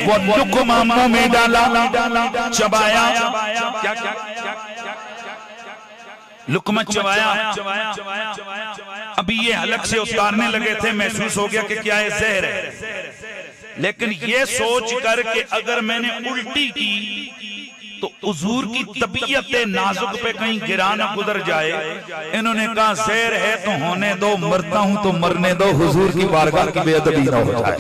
वो लुकमा मुंह में डाला, चबाया, क्या लुकमा चबाया। अभी ये हलक से उतारने लगे थे, महसूस हो गया कि क्या ये जहर है, लेकिन ये सोच कर कि अगर मैंने उल्टी की तो हुजूर की तबीयत नाजुक पे कहीं गिरा ना गुजर जाए, इन्होंने कहा जहर है तो होने दो, मरता हूं तो मरने दो, हुजूर की बारगाह की बेअदबी ना हो जाए।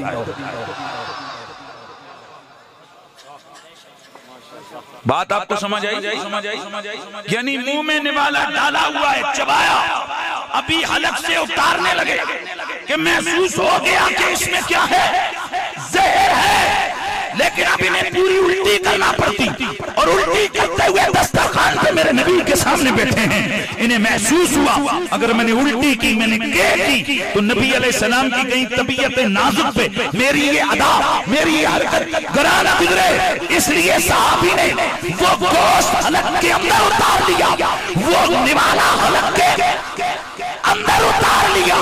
बात आपको समझ आई? यानी मुंह में निवाला डाला हुआ है, चबाया, अभी हलक से उतारने लगे कि महसूस हो गया कि इसमें क्या है, जहर है, लेकिन अब इन्हें पूरी उल्टी करना पड़ती, और उल्टी करते हुए दस्तरखान पे मेरे नबी के सामने बैठे हैं। इन्हें महसूस हुआ अगर मैंने उल्टी की, मैंने की तो नबी अलैहिस्सलाम की कहीं तबीयत नाजुक पे मेरी ये अदा, मेरी ये हरकत गरा ना गुजरे, इसलिए सहाबी ने वो गोश्त हलक के अंदर उतार लिया, वो निवाला हलक के अंदर उतार लिया।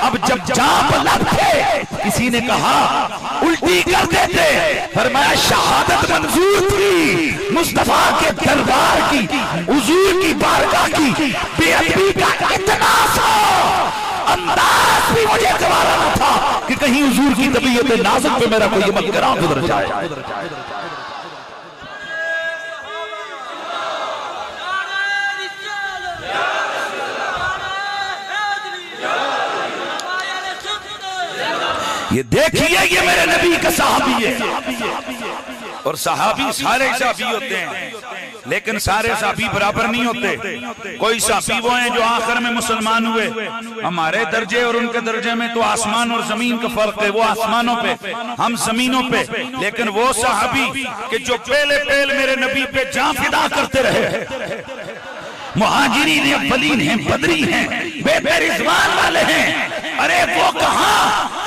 अब जब जाप लग थे, किसी ने कहा उल्टी कर देते, फरमाया शहादत मंजूर थी, मुस्तफा के दरबार की, हुजूर की बारगाह की बेअदबी का इतना सा अंदाज भी मुझे गवारा न था कि कहीं हुजूर की तबीयत नाजुक पे मेरा कोई अमल करा गुजर जाए। ये देखिए, ये मेरे नबी का सहाबी है, और सहाबी सारे सहाबी होते हैं, लेकिन सारे सहाबी बराबर नहीं होते। कोई सहाबी वो हैं जो आखिर में मुसलमान हुए, हमारे दर्जे और उनके दर्जे में तो आसमान और जमीन का फर्क है, वो आसमानों पे, हम जमीनों पे, लेकिन वो सहाबी कि जो पहले पहले मेरे नबी पे जान फिदा करते रहे, मुहाजिरीन हैं, अव्वलीन हैं, बदरी हैं, बेरिजवान वाले हैं। अरे वो कहां,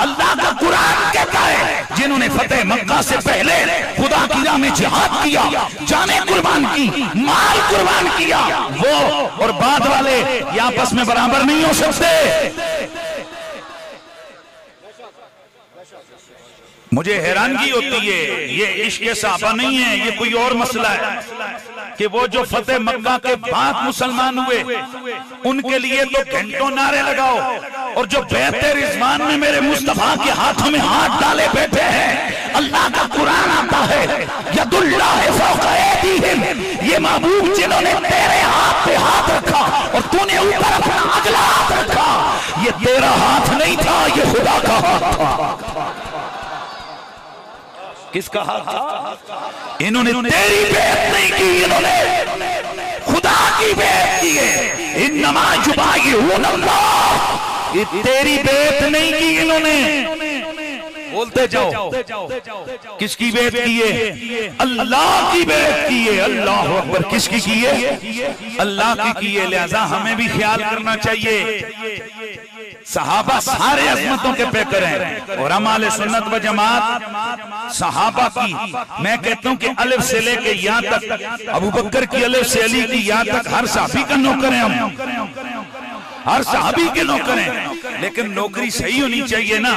अल्लाह का कुरान कहता है जिन्होंने फतेह मक्का से पहले खुदा की राह में जिहाद किया, जाने कुर्बान की, माल कुर्बान किया, वो और बाद वाले ये आपस में बराबर नहीं हो सकते। मुझे हैरानगी होती है, ये इश्क सहाबा नहीं है, ये कोई और मसला है कि वो जो फतेह मक्का के बाद मुसलमान हुए, उनके लिए तो घंटों नारे लगाओ, और जो बेहतर रिजवान में मेरे मुस्तफा के हाथों में हाथ डाले बैठे हैं, अल्लाह का कुरान आता है यदुल्लाह फौका ऐदीहिम, ये महबूब जिन्होंने तेरे हाथ पे हाथ रखा और तूने ऊपर अपना अगला हाथ रखा, ये तेरा हाथ नहीं था, ये खुदा का हाथ था। किसका हाथ था? इन्होंने तेरी बेइज्जती नहीं की, इन्होंने खुदा की बेइज्जती की है। इन्नमा युबायिऊन अल्लाह, ये तेरी बेइज्जती नहीं की इन्होंने, बोलते जाओ किसकी बेइज्जत की है? अल्लाह की बेइज्जत की है। अल्लाह अकबर। किसकी की है? अल्लाह की की है। लिहाजा हमें भी ख्याल करना चाहिए, सहाबा सारे अजमतों के पैकर हैं, और हम आले सुन्नत व जमात सहाबा की, मैं कहता हूं कि अलिफ से लेके यहाँ तक, अबू बकर की अलिफ से अली की यहाँ तक, हर सहाबी का नौकर हैं हम, हर सहाबी के नौकर हैं, लेकिन नौकरी सही होनी चाहिए ना,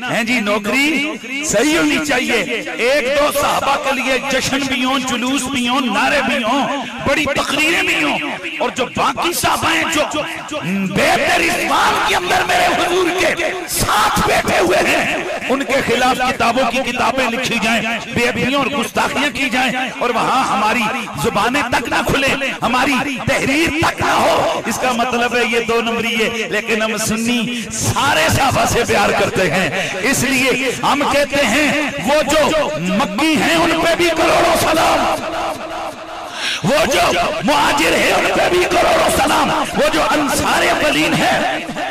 हैं जी, नौकरी सही होनी चाहिए। एक दो सहाबा के लिए जश्न भी हो, जुलूस भी हो, नारे भी हो, बड़ी तकरीरें भी हो, और जो बाकी साहब हैं जो बेहतर इस्लाम के अंदर मेरे हुजूर के साथ बैठे हुए हैं, उनके खिलाफ किताबों की किताबें लिखी जाएं, बेअदबियां और गुस्ताखियां की जाएं, और वहां हमारी जुबानें तक ना खुले, हमारी तहरीर तक ना हो, इसका मतलब है ये दो नंबरी है। लेकिन हम सुन्नी सारे साहबा से प्यार करते हैं, इसलिए हम कहते हैं वो जो मक्की हैं उन पे भी करोड़ों सलाम, वो जो मुहाजिर है उन पे भी करोड़ों सलाम, वो जो अंसार अव्वलीन है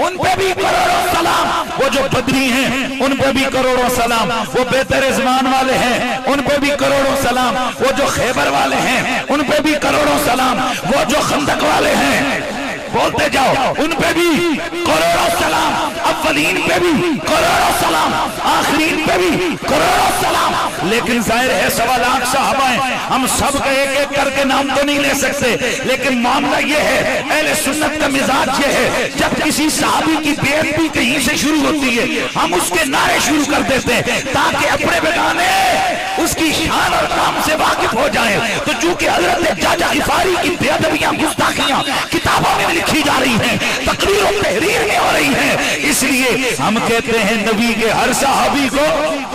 उन पे भी करोड़ों सलाम, वो जो बदरी हैं उन पे भी करोड़ों सलाम, वो बेहतर ज़मान वाले हैं उन पे भी करोड़ों सलाम, वो जो खैबर वाले हैं उन पे भी करोड़ों सलाम, वो जो खंदक वाले हैं, बोलते जाओ, उन पे भी करोड़ों सलाम, अव्वलीन पे भी करोड़ों सलाम, आखिरीन पे भी करोड़ों सलाम। लेकिन जाहिर है 1.25 लाख सहाबा हैं, हम सब का एक एक करके नाम तो नहीं ले सकते, लेकिन मामला ये है, अहले सुन्नत का मिजाज ये है, जब किसी सहाबी की बेइज्जती कहीं से शुरू होती है, हम उसके नारे शुरू कर देते हैं, ताकि अपने बेगाने उसके से वाकिफ हो जाए। तो चूंकि हजरत जाजा गिफारी की बेअदबियां गुस्ताखियां किताबों में लिखी जा रही हैं, तकरीर और तहरीर में हो रही हैं, इसलिए हम कहते हैं नबी के हर सहाबी को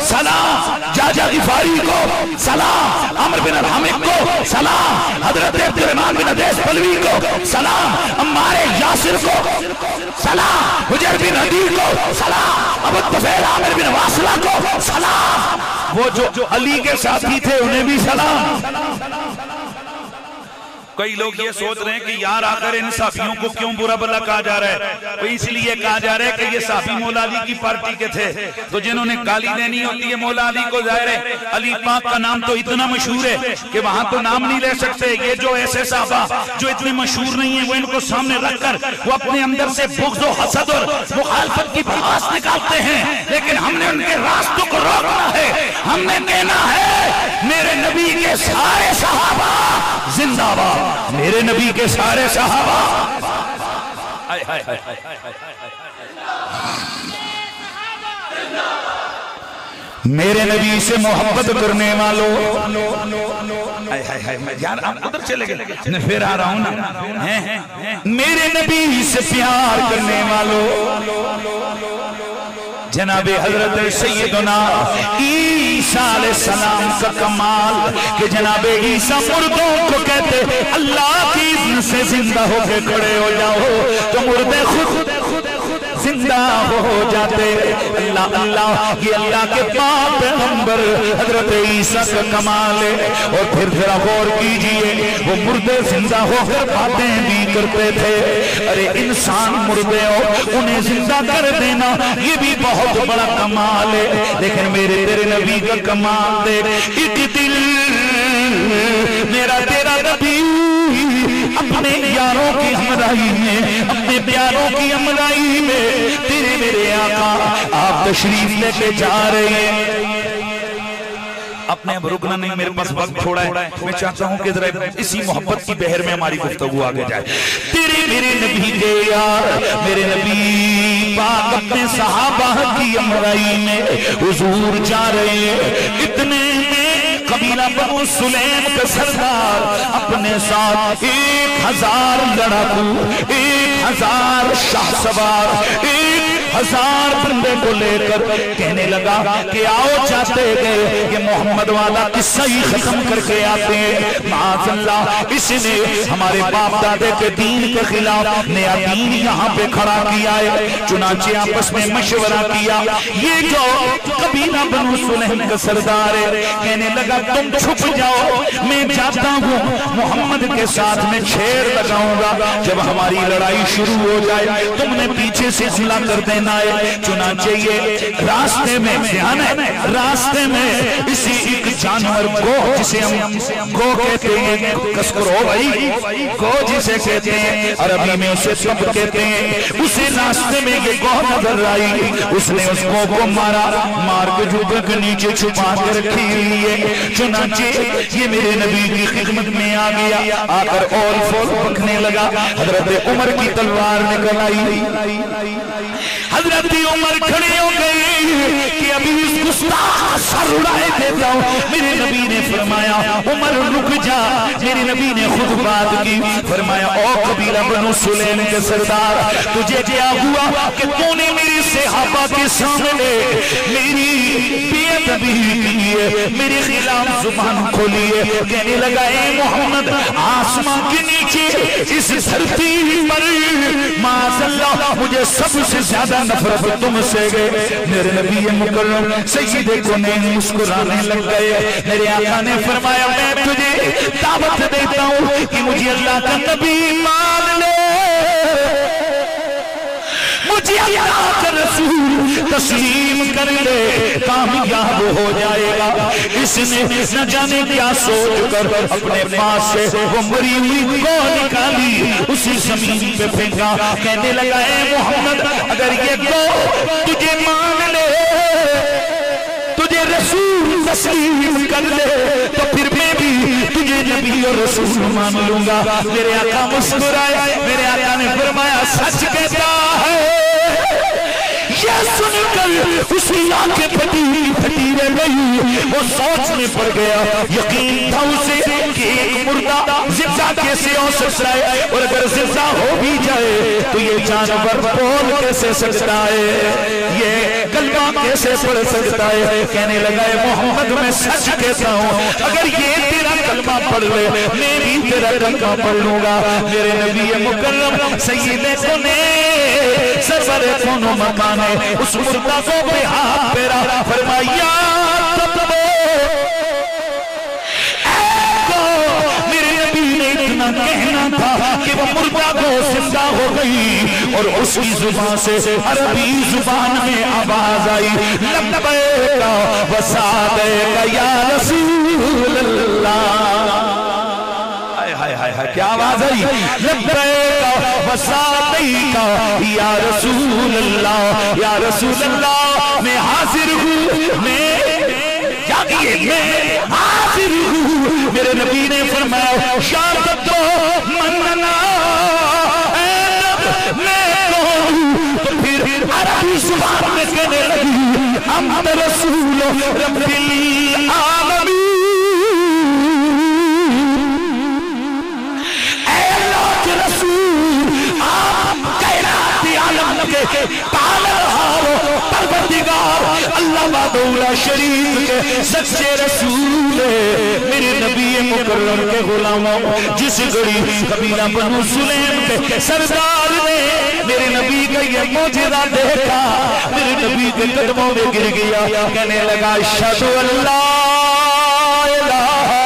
सलाम, जाजा गिफारी को सलाम, अमर बिन हामिद को सलाम, हजरत अब्दुर्रहमान बिन अदीस बलवी को सलाम, अम्मार यासिर को सलाम, हुजर बिन हदीर को सलाम, अबू तुफैल आमिर बिन वासिला को सलाम, वो जो अली के साथी थे उन्हें भी सलाम। कई लोग ये सोच रहे हैं कि यार आकर इन साफियों को क्यों बुरा भला कहा जा रहा है, तो इसलिए कहा जा रहा है कि ये साफी मौला अली की पार्टी के थे, तो जिन्होंने गाली देनी होती है मौला अली को, जाहिर है अली पाक का नाम तो इतना मशहूर है कि वहां तो नाम नहीं ले सकते। ये जो ऐसे साहबा जो इतने मशहूर नहीं है, वो इनको सामने रखकर वो अपने अंदर से बुग़्ज़ और हसद और मुखालफत की भड़ास निकालते हैं, लेकिन हमने उनके रास्तों को रोकना है। हमने कहना है मेरे नबी के सारे सहाबा जिंदाबाद, मेरे नबी के सारे सहाबा, मेरे नबी से मोहब्बत करने वालों, यार आप उधर चले गए, फिर आ रहा हूं ना, मेरे नबी से प्यार करने वालों, जनाबे हजरत सैयदना ईसा अलैहिस्सलाम का कमाल कि जनाबे ईसा मुर्दों को कहते अल्लाह की इज़्न से जिंदा होके खड़े हो जाओ, तो मुर्दे खुद जिंदा हो जाते। अल्लाह अल्लाह, ये अल्लाह के पाक पैगंबर हजरत ईसा का कमाल है। और फिर जरा गौर कीजिए, वो मुर्दे जिंदा होकर बातें भी करते थे। अरे इंसान मुर्दे हो उन्हें जिंदा कर देना ये भी बहुत बड़ा कमाल है, लेकिन मेरे तेरे नबी का कमाल देख। एक दिल मेरा तेरा नबी अपने यारों की हमराही में, अपने प्यारों की हमराही में तेरे मेरे आका आप तशरीफ लेके जा रहे हैं। अपने अब रुकना नहीं, मेरे पास वक्त थोड़ा है, मैं चाहता हूं कि जरा इसी मोहब्बत की बहर में हमारी गुफ्तगू आगे जाए। तेरे मेरे नबी के यार, मेरे नबी पाक अपने सहाबा की हमराही में हुजूर जा रहे हैं। इतने कबीला बनु सुलैम का सरदार अपने साथ 1000 लड़ाकू, 1000 शाहसवार, 1000 बंदे को लेकर कहने लगा कि आओ चाहते गए कि मोहम्मद वाला किस्सा ही खत्म करके आते हैं। माअज़ल्लाह, इसने हमारे बाप दादे के दीन के खिलाफ नया दीन यहाँ पे खड़ा किया है। चुनाचे आपस में मशवरा किया। ये जो कबीला बनु सुलैम का सरदार है कहने लगा तुम छुप जाओ, मैं जाता हूँ मोहम्मद के साथ में छेड़ लगाऊंगा, जब हमारी लड़ाई शुरू हो जाए तुमने पीछे से हमला कर देना है। चुनाचे ये रास्ते में ध्यान है, रास्ते में इसी एक जानवर गो, जिसे हम गो कहते हैं, कसकरो भाई गो जिसे कहते हैं, अरबी में उसे सब कहते हैं। उसी रास्ते में ये गो नजर आई, उसने उस गो को मारा, मार के जुबे के नीचे छुपा कर रखी हुई है। चुनाचे ये मेरे नबी की खिदमत में आ गया, आकर और फोल पकने लगा। हजरत उमर की तलवार निकल आई, हजरत उमर खड़े हो गए कि अभी इस गुस्ताख का सर उड़ाए देता हूं। मेरे नबी ने फरमाया उमर रुक जा। मेरे नबी ने खुद बात की, फरमाया ओ कबीला बनु सुलैम के सरदार, तुझे क्या हुआ कि तूने मेरी सहाबा के सामने मेरी बेअदबी की है, मेरे खिलाफ जुबान खोली है। कहने लगा ए मोहम्मद, आसमां के नीचे इस धरती पर माअज़ल्लाह मुझे सबसे ज्यादा नफरत तुमसे गए। मेरे नबी मुकर्रम सैयदे कौनैन मुस्कुराने लग गए। मेरे आका ने फरमाया मैं तुझे दावत देता हूँ कि मुझे अल्लाह का नबी मान ले, मुझे अल्लाह का रसूल तस्लीम कर ले, कामयाब हो जाएगा। इसने न जाने क्या सोच कर अपने पास से वो मरी हुई को निकाली, उसी जमीन पे फेंका। कहने लगा ए मोहम्मद, अगर ये गो तुझे मान ले, तुझे रसूल तस्लीम कर ले, तो फिर मैं भी तुझे नबी और रसूल मान लूंगा। मेरे आका मुस्कुराए। मेरे आका ने फरमाया सच कहता है ये सुनकर उसकी आंखें फटी रह गई। वो सोच में पड़ गया, यकीन था उसे कि एक मुर्दा जिंदा कैसे हो सकता है, और अगर जिंदा हो भी जाए तो ये जानवर बोल कैसे सकता है, ये कलमा कैसे पढ़ सकता है। कहने लगा मोहम्मद मैं सच कहता हूँ, अगर ये तेरा कलमा पढ़ ले मैं भी तेरा कलमा पढ़ लूंगा। मेरे नबी मुकर्रम सय्यदे कोने सरवरे कोनो मकाने उस मुर्दा को पे हाथ फेरा, फरमाया मेरे नबी ने इतना कहना था कि वो मुर्दा को जिंदा हो गई और उसकी जुबान से अरबी जुबान में आवाज आई, लब्बैक व सअदैक या रसूल अल्लाह। हाय क्या आवाज आई, लब्बैक व सअदैक या रसूल अल्लाह, या रसूल अल्लाह मैं हाजिर हूँ, मैं हाजिर हूँ। मेरे नबी ने फरमाया शारत तो मनना मैं कहूँ, तो फिर अरबी जुबान में कहने लगी हम रसूल रब्बिल आलमीन, अल्लाह के रसूल आप कायनात आलम के पालनहार परवरदिगार अल्लाह वादौला शरीफ के सच्चे रसूल। मेरे नबी मुकर्रम के गुलामों, जिस घड़ी कबीला बनु सुलैम के सरदार ने मेरे नबी का ये मौजज़ा देखा, मेरे नबी के कदमों में गिर गया, कहने लगा अशहदु अल्ला इलाहा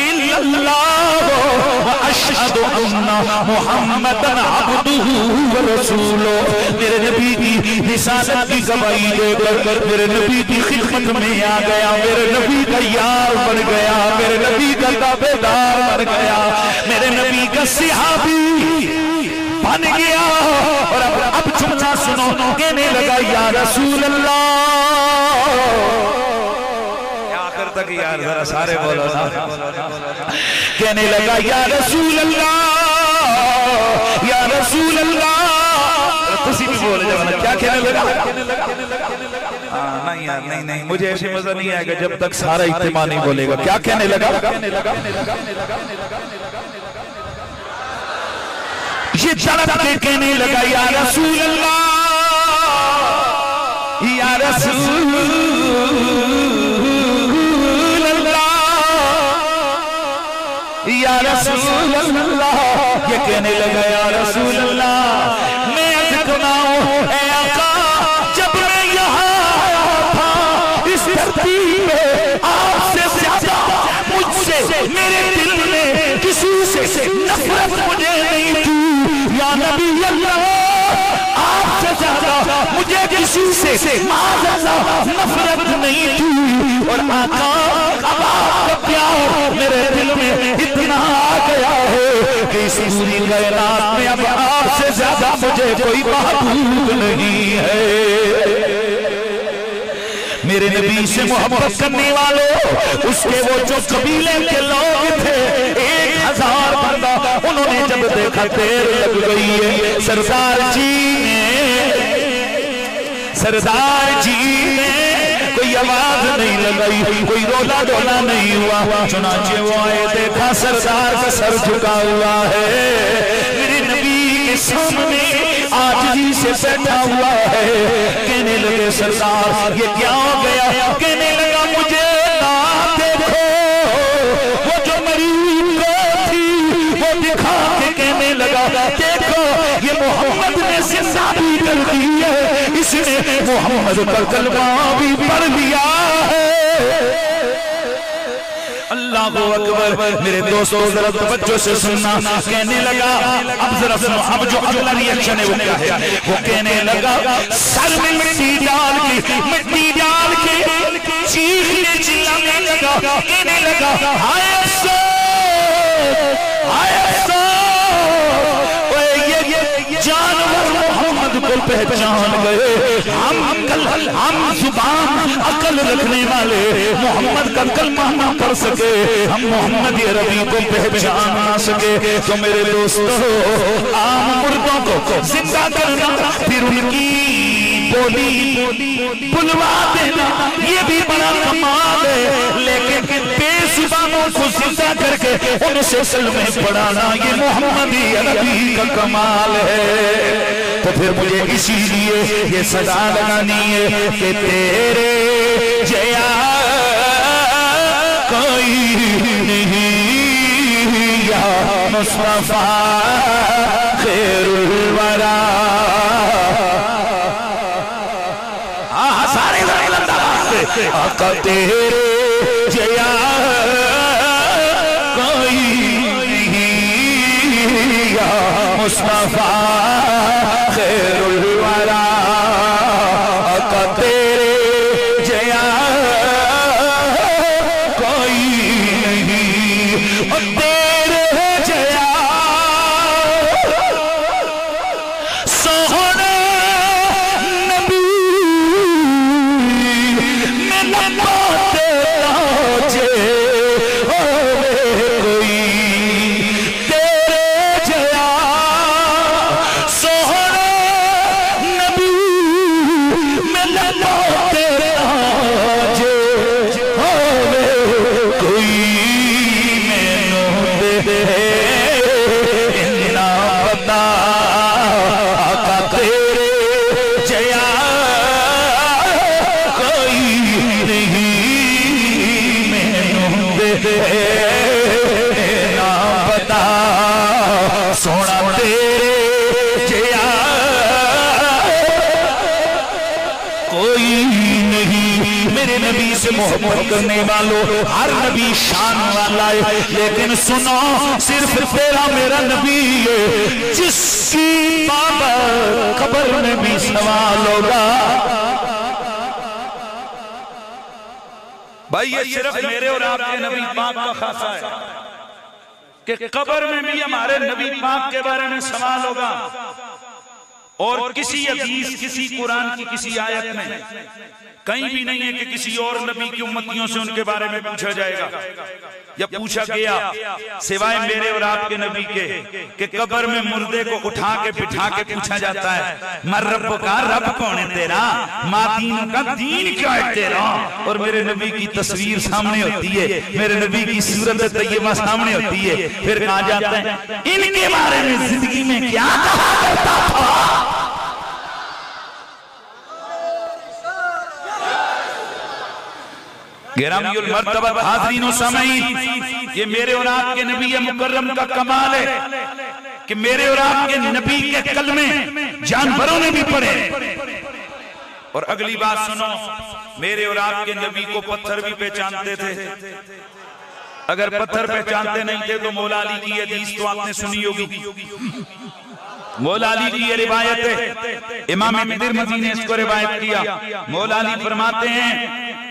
इल्लल्लाह व अशहदु अन्ना मुहम्मदन अब्दुहु व रसूलुहु। मेरे नबी की रिसालत की गवाही देकर मेरे नबी की खिदमत में आ गया, मेरे नबी का यार बन गया, मेरे नबी का ताबेदार बन गया, मेरे नबी का सहाबी बन गया। और अब जुमला सुनो, कहने लगा या रसूल अल्लाह, आखिर तक यार जरा सारे बोलो ना, कहने लगा या रसूल अल्लाह, या रसूल अल्लाह, तुसी भी बोले जब क्या कहने लगा, नहीं यार नहीं मुझे ऐसे मजा नहीं आएगा जब तक सारा इत्तेमा नहीं बोलेगा। क्या कहने लगा, ये तड़प के कहने लगा या रसूल अल्लाह, या रसूल अल्लाह, या रसूल अल्लाह। ये कहने लगा या रसूल अल्लाह, मैं अर्ज़ सुनाऊं ऐ आका, जब मैं यहाँ आया था इस धरती पे आपसे ज्यादा मुझसे मेरे दिल में किसी से नफरत मुझे नहीं थी। या नबी अल्लाह, आपसे ज्यादा मुझे किसी से माज़अल्लाह नफरत नहीं थी। और आका अब आपका प्यार मेरे दिल में इतना आ गया है कि इस पूरी कायनात में अब आपसे ज्यादा मुझे कोई महबूब नहीं है। मेरे नबी से मोहब्बत करने वालों, उसके वो जो कबीले के लोग थे 1000 बंदा, उन्होंने जब देखा देर लग गई है, सरदार जी ने कोई आवाज नहीं लगाई, कोई रोला डोला नहीं हुआ। चुनाचे वो आए, देखा सरदार का सर झुका हुआ है, मेरे नबी के सामने आजिज़ी से बैठा हुआ है। कहने लगे सरदार ये क्या हो गया, कहने लगा मुझे ना देखो, वो जो मरीज थी वो दिखा के कहने लगा देखो ये मोहम्मद ने जिंदा भी कर दी है, इसने मोहम्मद का कलमा भी पढ़ लिया है। अल्लाहु अकबर। मेरे दोस्तों जरा तवज्जो से सुनना, कहने लगा अब जरा सुनो, अब जो अगला रिएक्शन है वो क्या है, वो कहने लगा सर में मिट्टी डाल के चीखने चिल्लाने लगा, कहने लगा हाय अफसोस, हाय अफसोस, जानवर मोहम्मद को पहचान गए। हम जुबान अकल रखने वाले मोहम्मद का कलमा ना पढ़ सके, हम मोहम्मद अरबी को पहचान ना सके। तो मेरे दोस्तों, आम मुर्दों को जिंदा करना, फिर उनकी बोली बुलवा देना, ये भी बड़ा कमाल है। लेकिन बेजुबानों को जिंदा करके उनसे कलमे पढ़ाना, ये मोहम्मदी अरबी का कमाल है। तो फिर मुझे इसीलिए ये सदा लगानी है कि तेरे जया कोई नहीं या मुस्तफा खैरुल वरा। सारे आका तेरे जया कोई नहीं या मुस्तफा खैरुल वरा। आका तेरे जया कोई नहीं, और तेरे जया सोहना नबी मोहब्बत करने वालों, हर नबी शान वाला है, लेकिन सुनो सिर्फ तेरा मेरा नबी है जिसकी कब्र में भी सवाल होगा। भाई ये सिर्फ मेरे और आपके नबी पाक का खासा है कि कब्र में भी हमारे नबी पाक के बारे में सवाल होगा। और किसी हदीस, किसी कुरान की किसी आयत में कहीं भी नहीं है कि किसी और नबी की उम्मतियों से उनके बारे में पूछा जाएगा या पूछा गया, सिवाय मेरे और आपके नबी के कि कब्र में मुर्दे को उठा के बिठा के पूछा जाता है, मर रब का रब कौन है तेरा, माँ दीन का दीन क्या है तेरा। और मेरे नबी की तस्वीर सामने होती है, मेरे नबी की सूरत तैयबा सामने होती है, फिर कहा जाता है इनके बारे में जिंदगी में क्या कहा करता था। गिरामियुल मर्तबा हाज़रीन सामईन, ये मेरे और आपके नबी मुकर्रम का कमाल है कि मेरे और आपके नबी के कलमे जानवरों ने भी पढ़े। और अगली बात सुनो, मेरे और आपके नबी को पत्थर भी पहचानते थे। अगर पत्थर पहचानते नहीं थे तो मौला अली की हदीस तो आपने सुनी होगी। मौला अली की ये रिवायत है, इमाम तिरमिज़ी ने इसको रिवायत किया। मौला अली फरमाते हैं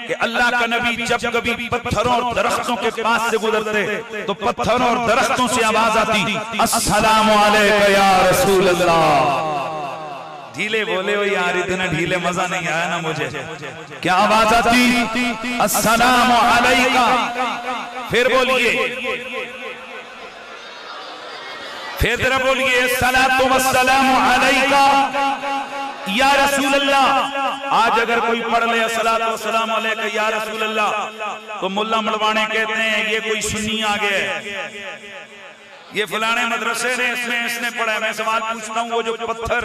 कि अल्लाह का नबी जब कभी पत्थरों और दरख्तों के पास से गुजरते तो पत्थरों और दरख्तों से आवाज आती, अस्सलामु अलैका या रसूल अल्लाह। ढीले बोले हो यार, इतना ढीले मजा नहीं आया ना मुझे। क्या आवाज आती? अस्सलामु अलैका। फिर बोलिए, फिर जरा बोलिए, सलातो वस्सलामु अलैका या रसूल अल्लाह। आज अगर कोई पढ़ ले सलातो वस्सलामु अलैका या रसूल अल्लाह तो मुल्ला मलवाने कहते हैं ये कोई सुन्नी आ गया है, ये फलाने मदरसे ने इसने पढ़ा। मैं सवाल पूछता हूँ, वो जो पत्थर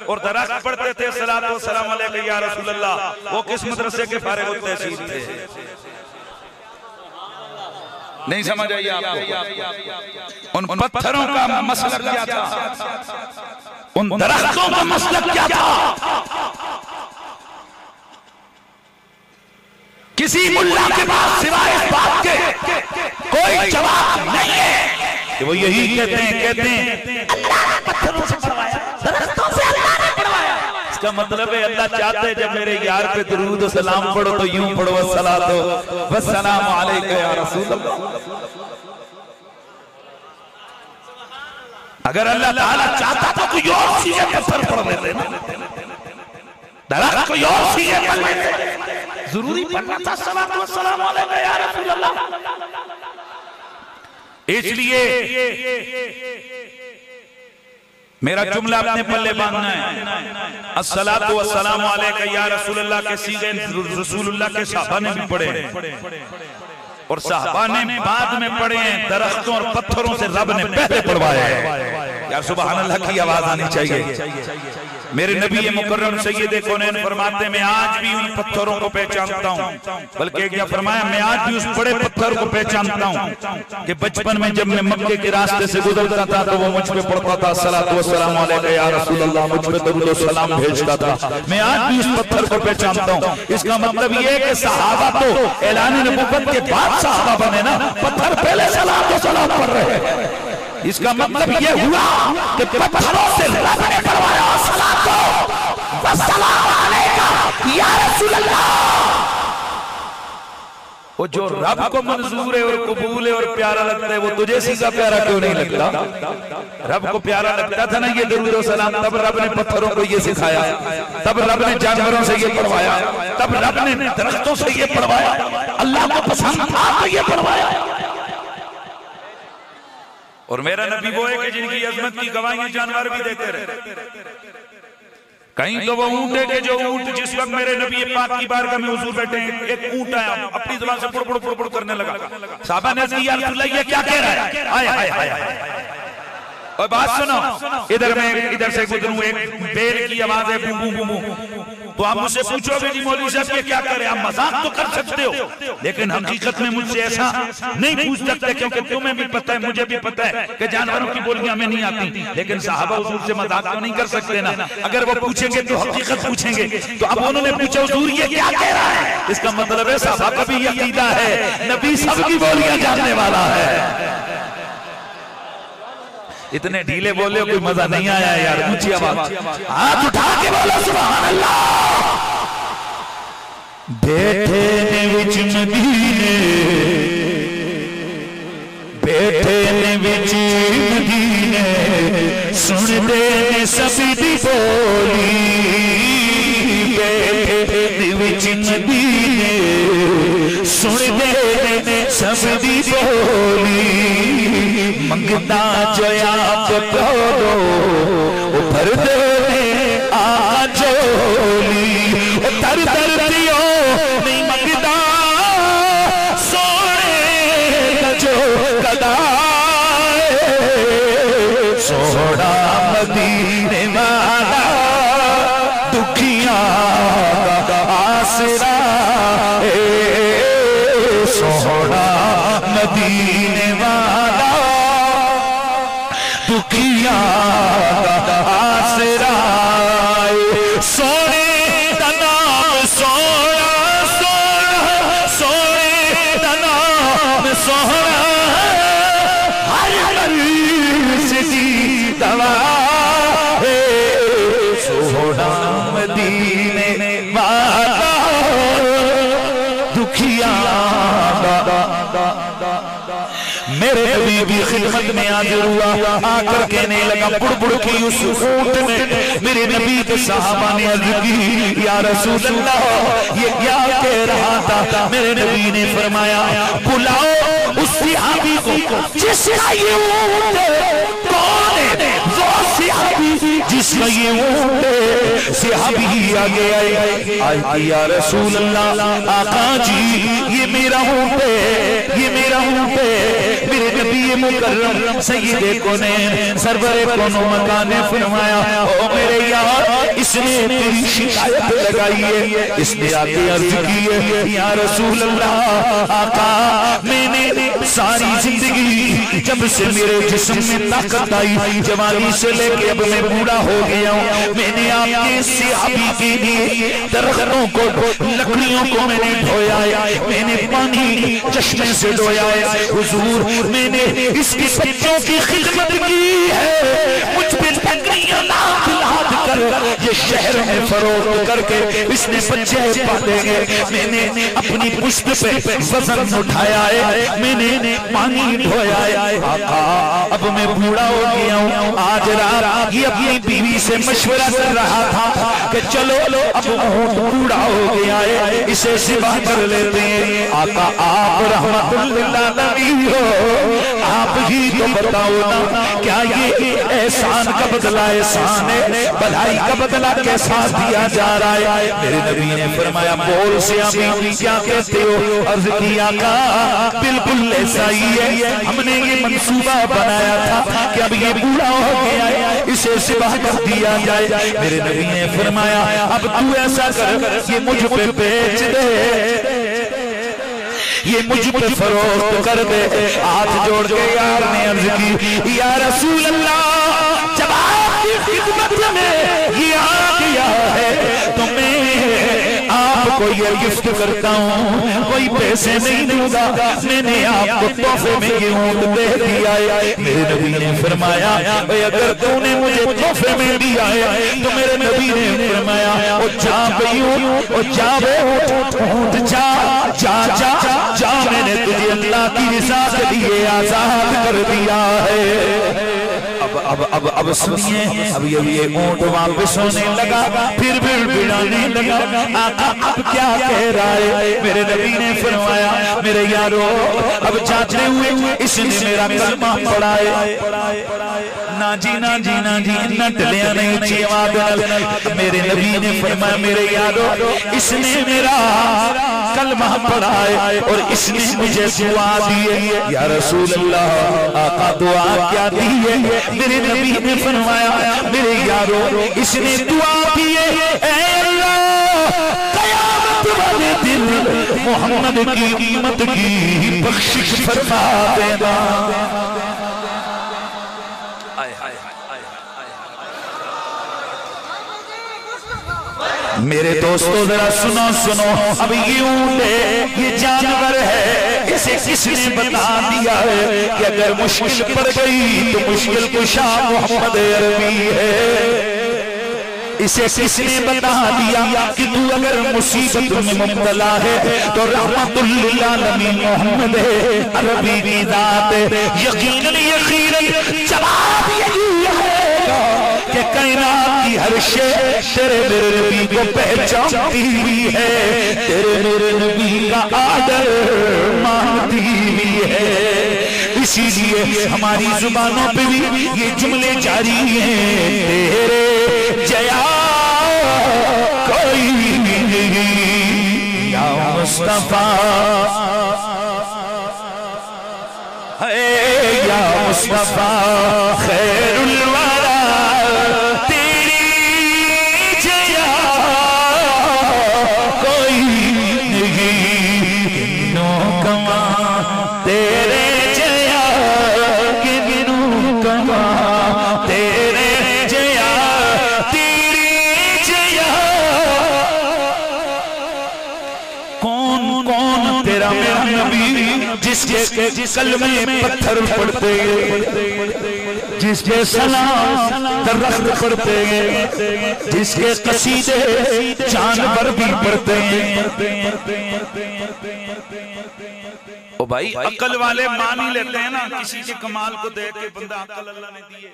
और दरख्त पढ़ते थे सलातो वस्सलामु अलैका या रसूल अल्लाह, वो किस मदरसे के फारिग तहसील थे? नहीं समझ आई आपको? उन पत्थरों का मसलक क्या था, उन दरख्तों का मसलक क्या था? किसी मुल्ला के पास सिवाय इस बात के कोई जवाब नहीं है कि वो यही कहते हैं अल्लाह ने पत्थरों से पढ़वाया, दरख्तों से अल्लाह ने पढ़वाया। इसका मतलब है अल्लाह चाहते हैं जब मेरे यार पे दुरूद और सलाम पढ़ो तो यूं पढ़ो, वस्सलातो वस्सलामु अलैका या रसूल अल्लाह। अगर अल्लाह ताला चाहता तो कोई और चीजें पत्थर पड़ देते ना, दरख्त कोई और चीजें पड़ देते, जरूरी पड़ना था सलातो वस्सलाम अलैका या रसूल अल्लाह। इसलिए मेरा जुमला अपने पल्ले बांधना है, अस्सलातु वस्सलामु अलैका या रसूल अल्लाह के सीगे रसूलुल्लाह के सहाबा ने भी पढ़े और सहाबा ने बाद में पढ़े हैं। दरख्तों और पत्थरों से रब ने पहले पढ़वाया है। यार सुभान अल्लाह की आवाज आनी चाहिए। मेरे नबी मुकर्रम सैयद कौनैन फरमाते मैं आज भी उन पत्थरों को पहचानता हूँ, बल्कि क्या फरमाया, मैं आज भी उस बड़े पत्थर को पहचानता हूँ कि बचपन में जब मैं मक्के के रास्ते से गुजरता था तो वो मुझ पे पढ़ता था सलातो वस्सलाम अलैका या रसूल अल्लाह, मुझ पे दरूद व सलाम भेजता था। मैं आज भी उस पत्थर को पहचानता हूँ। इसका मतलब ये है कि सहाबा तो ऐलान नबुव्वत के बाद सहाबा बने ना, पत्थर पहले सलातो सलाम पढ़ रहे हैं। इसका मतलब ये हुआ कि पत्थरों से रब ने पढ़वाया सलातो वस्सलाम अलैका या रसूल अल्लाह। वो जो रब को मंजूर है और कबूल है और प्यारा लगता है, वो तुझे सीधा प्यारा क्यों नहीं लगता? रब को प्यारा लगता था ना ये दरूद व सलाम, तब रब ने पत्थरों को ये सिखाया, तब रब ने जानवरों से ये पढ़वाया, तब रब ने दरख्तों से ये पढ़वाया। अल्लाह को पसंद था तो ये पढ़वाया। और मेरा नबी वो है कि जिनकी अजमत की गवाहियां जानवर भी देते रहे। कहीं तो वो ऊंट है कि जो ऊंट जिस वक्त मेरे नबी पाक की बारगाह में हुजूर बैठे हैं, एक ऊंट आया अपनी जुबान से पुड़ पुड़ पुड़ पुड़ करने लगा। साहबा ने कहा या रसूल अल्लाह ये क्या कह रहा है? हाय हाय हाय। और बात सुनो, इधर मैं इधर से गुजरूं, एक बेल की आवाज है बू बू बू, तो आप मुझसे पूछोगे जी मौलवी साहब ये क्या करे? आप मजाक तो कर सकते हो, लेकिन हकीकत में मुझसे ऐसा नहीं पूछ सकते, क्योंकि तुम्हें भी पता है, मुझे भी पता है कि जानवरों की बोलियां हमें नहीं आती। लेकिन साहबा हुजूर से मजाक तो नहीं कर सकते ना। अगर वो पूछेंगे तो हकीकत पूछेंगे। तो अब उन्होंने पूछा हुजूर ये क्या कह रहा है? इसका मतलब है साहबा का भी अकीदा है, नबी सबकी बोलियां जानने वाला है। इतने ढीले बोले कोई मजा नहीं आया यार, ऊंची आवाज हाथ उठा के बोलो सुभान अल्लाह। बैठे ने विच मदीने, बैठे ने विच मदीने, सुनते ने सभी दी बोली। बैठे ने विच मदीने, सुनते ने सभी दी बोली। मंगता जो आप करो भर दे आ जोली, दर दर दियो नहीं मंगता सोने जो कदा सोना मदीने वाला दुखियां का आसरा, सोना मदीने वाला दुखिया का आसरा। सोने का नाम सोना सोना, सोने का नाम सोना, हर मरीज की दवा है। सोना मदीने वाला दुखिया मेरे नबी की खिदमत में हाजिर हुआ, आकर कहने लगा बुड़ की उस ऊंट ने मेरे नबी के सहाबा ने अर्ज की या रसूल अल्लाह ये क्या कह रहा था? मेरे नबी ने फरमाया बुलाओ उस सहाबी को जिसका ये ऊंट कौन है, वो सहाबी जिसका ये ऊंट है। सहाबी आगे आए या रसूल अल्लाह आका जी ये मेरा ऊंट है, ये मेरा ऊंट है। मेरे नबी मुकर्रम सैयद कौनैन सरवरे कौनो मकान ने फरमाया ओ मेरे यार इसने तेरी शिकायत लगाई है, इसने आके अर्ज की है या रसूल अल्लाह आका मैंने सारी जिंदगी जब से मेरे जिस्म में ताकत आई, जवानी से लेके अब मैं बूढ़ा हो गया हूँ, मैंने आपके सहाबी के लिए दरख्तों को लकड़ियों को मैंने ढोया है, मैंने पानी चश्मे से ढोया है। हुजूर मैंने इसके बच्चों की खिदमत की है, मुझ पे बकरियां लाद लाद कर ये शहर में फरोख्त करके इसने बच्चे पाले गए। मैंने अपनी पुष्प पे वजन उठाया है, मैंने पानी ढोया है। आका अब मैं बूढ़ा हो गया हूँ। आज रात ये अपनी बीवी से मशवरा कर रहा था कि चलो अब बूढ़ा हो गया है, इसे सिवा कर लेते हैं। आका आप रहमतुल्लिल हो, आप ही तो बताओ ना, क्या ये एहसान का बदला एहसान है, भलाई का बदला कैसा दिया जा रहा है? मेरे नबी ने फरमाया बोल से अभी क्या कहते हो? अर्ज किया का बिल्कुल ऐसा ही है, हमने ये मंसूबा बनाया था कि अब ये बूढ़ा हो गया है, इसे सिवा कर दिया जाए। मेरे नबी ने फरमाया अब तू ऐसा कर, ये मुझ पे बेच दे, ये मुझ पे फरोख्त कर दे। हाथ जोड़ के यार ने अर्ज की या रसूल अल्लाह, जब आपकी खिदमत में ये आ गया है तो मैं आपको ये गिफ्ट करता हूँ, कोई पैसे नहीं दूंगा, मैंने आपको तोहफे में ये ऊंट दे दिया है। मेरे नबी ने फरमाया अगर तूने मुझे तोहफे में दिया है तो मेरे नबी ने फरमाया ओ जा भैया, ओ जा ऊंट जा जा जा जा, मैंने तुझे अल्लाह की रिज़ा के लिए आजाद कर दिया है। अब सुनिए, अब ये ऊंट वापस होने लगा, फिर भिड़ाने लगा। आका अब क्या कह रहा है? मेरे नबी ने फरमाया मेरे यारो अब जाते हुए इसने मेरा कलमा पढ़ा है। ना जी ना जी ना जी ना टलिया नहीं चाहिए। मेरे नबी ने फरमाया मेरे यारो इसने मेरा कलमा पढ़ा है और इसने मुझे दुआ दी है। या रसूल अल्लाह, आका दुआ क्या दी है? मेरे नबी ने फरमाया मेरे यारो इसने दुआ की है, ऐ अल्लाह क़यामत वाले दिन मोहम्मद की कीमत की बख्शिश फरमा देना। मेरे दोस्तों जरा सुनो सुनो, अब ये ऊंट है, ये जानवर है, इसे किसने बता दिया है कि अगर मुश्किल पड़ गई तो मुश्किल कुशा मोहम्मद अरबी है। इसे किसने बता दिया कि तू अगर मुसीबत में मुब्तला है तो रहमतुल्लिल आलमीन मोहम्मद अरबी की जात है। यकीनन यकीनन जवाब यही है कि कायनात की हर शे तेरे मेरे नबी को पहचानती हुई है, तेरे मेरे नबी का आदर मानती हुई है। इसीलिए हमारी जुबानों पे भी ये जुमले जारी हैं, तेरे जया कोई नहीं या मुस्तफा है या मुस्तफा खैरुल वरा, तेरी जया कोई नहीं नो कमा, तेरे जया किनु कमा, तेरे जया तेरी जया। कौन कौन तेरा मेरा नबी जिसके कलमे पत्थर पड़ते, जिसके सलाम दरख्त पड़ते, जिसके कसीदे जानवर भी पढ़ते हैं। ओ भाई अक्ल वाले मान ही लेते हैं ना, किसी के कमाल को देख के बंदा अक्ल अल्लाह ने दी है।